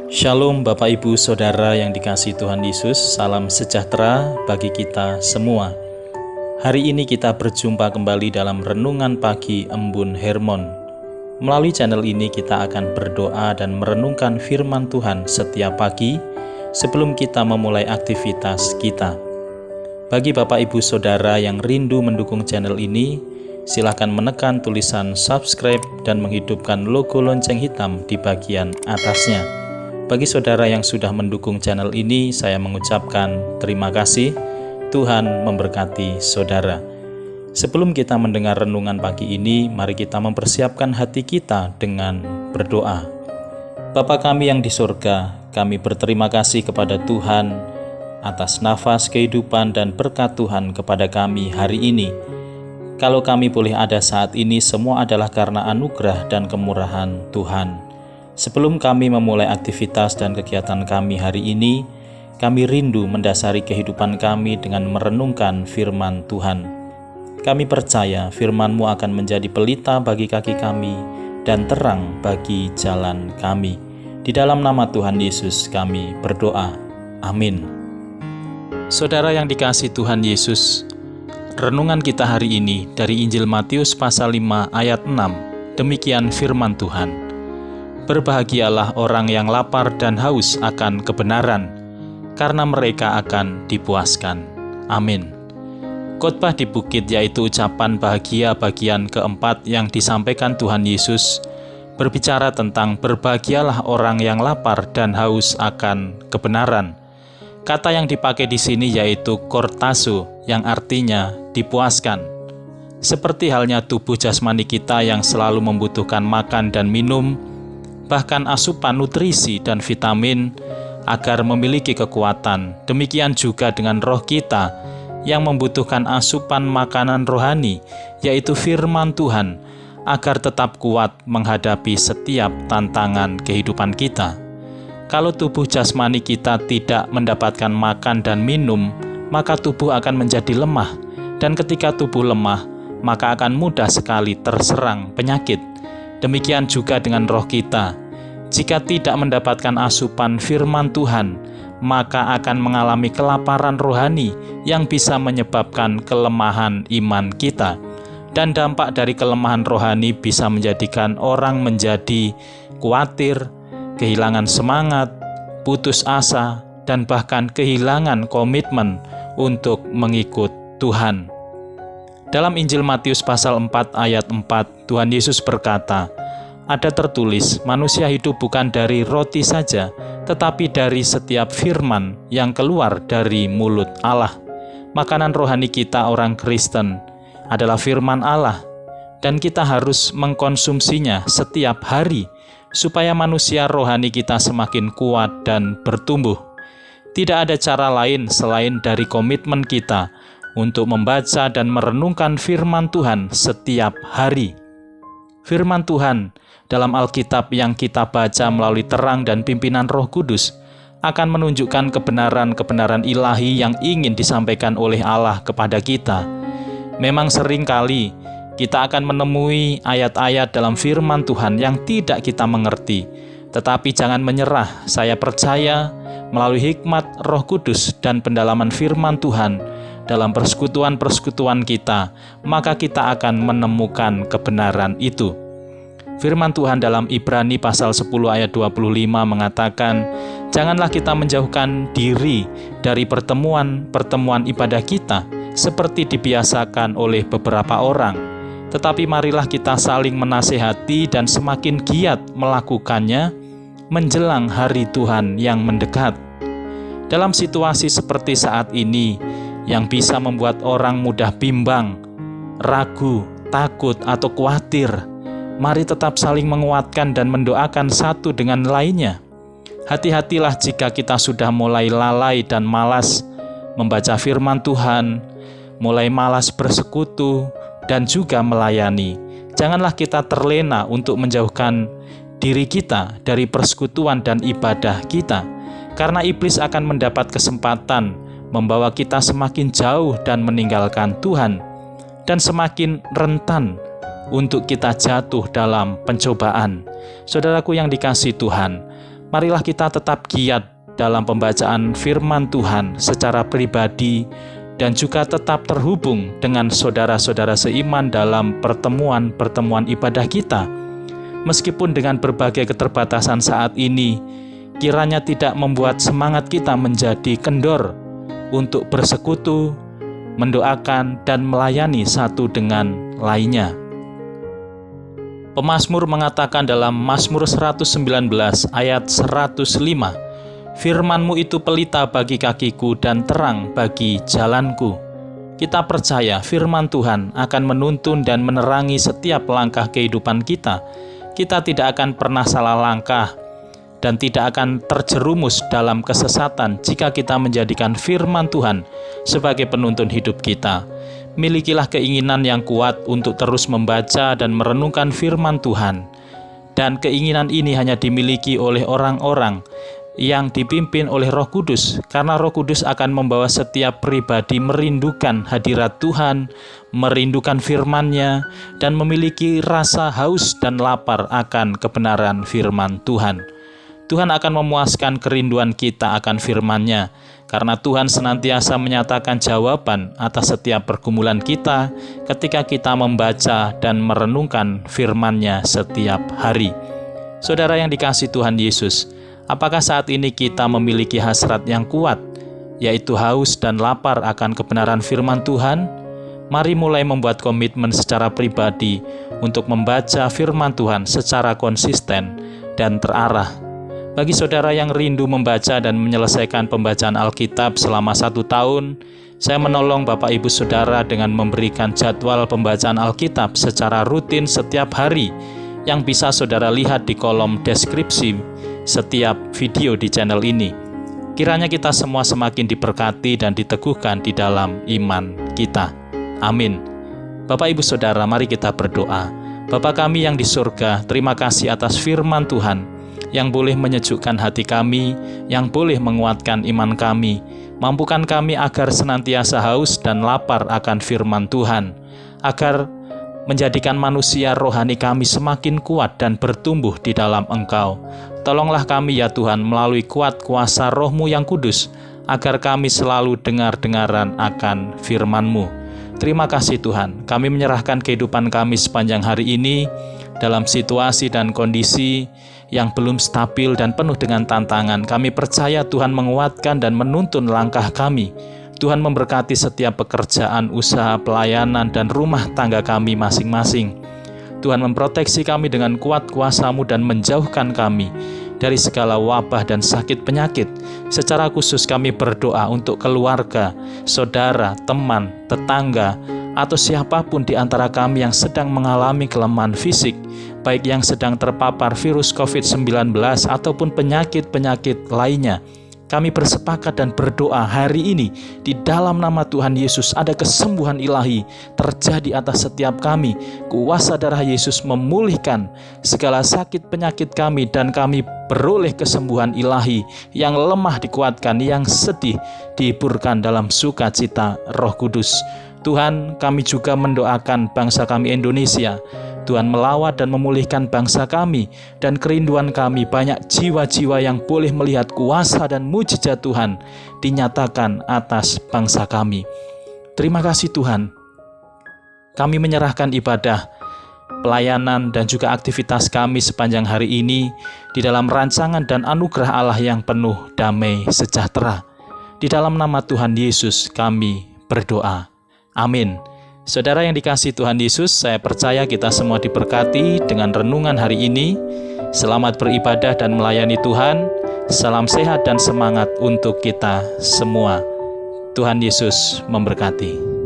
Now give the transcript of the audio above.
Shalom Bapak Ibu Saudara yang dikasihi Tuhan Yesus, salam sejahtera bagi kita semua. Hari ini kita berjumpa kembali dalam Renungan Pagi Embun Hermon. Melalui channel ini kita akan berdoa dan merenungkan firman Tuhan setiap pagi sebelum kita memulai aktivitas kita. Bagi Bapak Ibu Saudara yang rindu mendukung channel ini, silakan menekan tulisan subscribe dan menghidupkan logo lonceng hitam di bagian atasnya. Bagi saudara yang sudah mendukung channel ini, saya mengucapkan terima kasih. Tuhan memberkati saudara. Sebelum kita mendengar renungan pagi ini, mari kita mempersiapkan hati kita dengan berdoa. Bapa kami yang di surga, kami berterima kasih kepada Tuhan atas nafas kehidupan dan berkat Tuhan kepada kami hari ini. Kalau kami boleh ada saat ini, semua adalah karena anugerah dan kemurahan Tuhan. Sebelum kami memulai aktivitas dan kegiatan kami hari ini, kami rindu mendasari kehidupan kami dengan merenungkan firman Tuhan. Kami percaya firman-Mu akan menjadi pelita bagi kaki kami dan terang bagi jalan kami. Di dalam nama Tuhan Yesus kami berdoa. Amin. Saudara yang dikasihi Tuhan Yesus, renungan kita hari ini dari Injil Matius pasal 5 ayat 6. Demikian firman Tuhan. Berbahagialah orang yang lapar dan haus akan kebenaran, karena mereka akan dipuaskan. Amin. Khotbah di bukit yaitu ucapan bahagia bagian keempat yang disampaikan Tuhan Yesus, berbicara tentang berbahagialah orang yang lapar dan haus akan kebenaran. Kata yang dipakai di sini yaitu kortaso, yang artinya dipuaskan. Seperti halnya tubuh jasmani kita yang selalu membutuhkan makan dan minum, bahkan asupan nutrisi dan vitamin agar memiliki kekuatan. Demikian juga dengan roh kita yang membutuhkan asupan makanan rohani, yaitu firman Tuhan, agar tetap kuat menghadapi setiap tantangan kehidupan kita. Kalau tubuh jasmani kita tidak mendapatkan makan dan minum, maka tubuh akan menjadi lemah, dan ketika tubuh lemah, maka akan mudah sekali terserang penyakit. Demikian juga dengan roh kita. Jika tidak mendapatkan asupan firman Tuhan, maka akan mengalami kelaparan rohani yang bisa menyebabkan kelemahan iman kita. Dan dampak dari kelemahan rohani bisa menjadikan orang menjadi khawatir, kehilangan semangat, putus asa, dan bahkan kehilangan komitmen untuk mengikut Tuhan. Dalam Injil Matius pasal 4 ayat 4, Tuhan Yesus berkata, ada tertulis, manusia hidup bukan dari roti saja, tetapi dari setiap firman yang keluar dari mulut Allah. Makanan rohani kita orang Kristen adalah firman Allah, dan kita harus mengkonsumsinya setiap hari, supaya manusia rohani kita semakin kuat dan bertumbuh. Tidak ada cara lain selain dari komitmen kita untuk membaca dan merenungkan firman Tuhan setiap hari. Firman Tuhan dalam Alkitab yang kita baca melalui terang dan pimpinan Roh Kudus akan menunjukkan kebenaran-kebenaran ilahi yang ingin disampaikan oleh Allah kepada kita. Memang seringkali kita akan menemui ayat-ayat dalam firman Tuhan yang tidak kita mengerti, tetapi jangan menyerah. Saya percaya melalui hikmat Roh Kudus dan pendalaman firman Tuhan dalam persekutuan-persekutuan kita, maka kita akan menemukan kebenaran itu. Firman Tuhan dalam Ibrani pasal 10 ayat 25 mengatakan, janganlah kita menjauhkan diri dari pertemuan-pertemuan ibadah kita seperti dibiasakan oleh beberapa orang, tetapi marilah kita saling menasehati dan semakin giat melakukannya menjelang hari Tuhan yang mendekat. Dalam situasi seperti saat ini yang bisa membuat orang mudah bimbang, ragu, takut, atau khawatir, mari tetap saling menguatkan dan mendoakan satu dengan lainnya. Hati-hatilah jika kita sudah mulai lalai dan malas membaca firman Tuhan, mulai malas bersekutu, dan juga melayani. Janganlah kita terlena untuk menjauhkan diri kita dari persekutuan dan ibadah kita, karena iblis akan mendapat kesempatan membawa kita semakin jauh dan meninggalkan Tuhan, dan semakin rentan untuk kita jatuh dalam pencobaan. Saudaraku yang dikasihi Tuhan, Marilah kita tetap giat dalam pembacaan firman Tuhan secara pribadi dan juga tetap terhubung dengan saudara-saudara seiman dalam pertemuan-pertemuan ibadah kita. Meskipun dengan berbagai keterbatasan saat ini, kiranya tidak membuat semangat kita menjadi kendor untuk bersekutu, mendoakan, dan melayani satu dengan lainnya. Pemazmur mengatakan dalam Mazmur 119 ayat 105, "Firman-Mu itu pelita bagi kakiku dan terang bagi jalanku." Kita percaya firman Tuhan akan menuntun dan menerangi setiap langkah kehidupan kita. Kita tidak akan pernah salah langkah dan tidak akan terjerumus dalam kesesatan jika kita menjadikan firman Tuhan sebagai penuntun hidup kita. Milikilah keinginan yang kuat untuk terus membaca dan merenungkan firman Tuhan. Dan keinginan ini hanya dimiliki oleh orang-orang yang dipimpin oleh Roh Kudus, karena Roh Kudus akan membawa setiap pribadi merindukan hadirat Tuhan, merindukan firman-Nya, dan memiliki rasa haus dan lapar akan kebenaran firman Tuhan. Tuhan akan memuaskan kerinduan kita akan firman-Nya, karena Tuhan senantiasa menyatakan jawaban atas setiap pergumulan kita ketika kita membaca dan merenungkan firman-Nya setiap hari. Saudara yang dikasihi Tuhan Yesus, apakah saat ini kita memiliki hasrat yang kuat, yaitu haus dan lapar akan kebenaran firman Tuhan? Mari mulai membuat komitmen secara pribadi untuk membaca firman Tuhan secara konsisten dan terarah. Bagi saudara yang rindu membaca dan menyelesaikan pembacaan Alkitab selama 1 tahun, saya menolong Bapak Ibu Saudara dengan memberikan jadwal pembacaan Alkitab secara rutin setiap hari yang bisa saudara lihat di kolom deskripsi setiap video di channel ini. Kiranya kita semua semakin diberkati dan diteguhkan di dalam iman kita. Amin. Bapak Ibu Saudara, mari kita berdoa. Bapa kami yang di surga, terima kasih atas firman Tuhan yang boleh menyejukkan hati kami, yang boleh menguatkan iman kami. Mampukan kami agar senantiasa haus dan lapar akan firman Tuhan, agar menjadikan manusia rohani kami semakin kuat dan bertumbuh di dalam Engkau. Tolonglah kami ya Tuhan melalui kuat kuasa Roh-Mu yang kudus, agar kami selalu dengar-dengaran akan firman-Mu. Terima kasih Tuhan, kami menyerahkan kehidupan kami sepanjang hari ini dalam situasi dan kondisi yang belum stabil dan penuh dengan tantangan. Kami percaya Tuhan menguatkan dan menuntun langkah kami. Tuhan memberkati setiap pekerjaan, usaha, pelayanan, dan rumah tangga kami masing-masing. Tuhan memproteksi kami dengan kuat kuasa-Mu dan menjauhkan kami dari segala wabah dan sakit penyakit. Secara khusus kami berdoa untuk keluarga, saudara, teman, tetangga, atau siapapun di antara kami yang sedang mengalami kelemahan fisik, baik yang sedang terpapar virus COVID-19 ataupun penyakit-penyakit lainnya. Kami bersepakat dan berdoa hari ini di dalam nama Tuhan Yesus ada kesembuhan ilahi terjadi atas setiap kami. Kuasa darah Yesus memulihkan segala sakit penyakit kami dan kami beroleh kesembuhan ilahi. Yang lemah dikuatkan, yang sedih dihiburkan dalam sukacita Roh Kudus. Tuhan, kami juga mendoakan bangsa kami Indonesia. Tuhan melawat dan memulihkan bangsa kami, dan kerinduan kami banyak jiwa-jiwa yang boleh melihat kuasa dan mujizat Tuhan dinyatakan atas bangsa kami. Terima kasih Tuhan. Kami menyerahkan ibadah, pelayanan, dan juga aktivitas kami sepanjang hari ini di dalam rancangan dan anugerah Allah yang penuh damai sejahtera. Di dalam nama Tuhan Yesus kami berdoa. Amin. Saudara yang dikasihi Tuhan Yesus, saya percaya kita semua diberkati dengan renungan hari ini. Selamat beribadah dan melayani Tuhan. Salam sehat dan semangat untuk kita semua. Tuhan Yesus memberkati.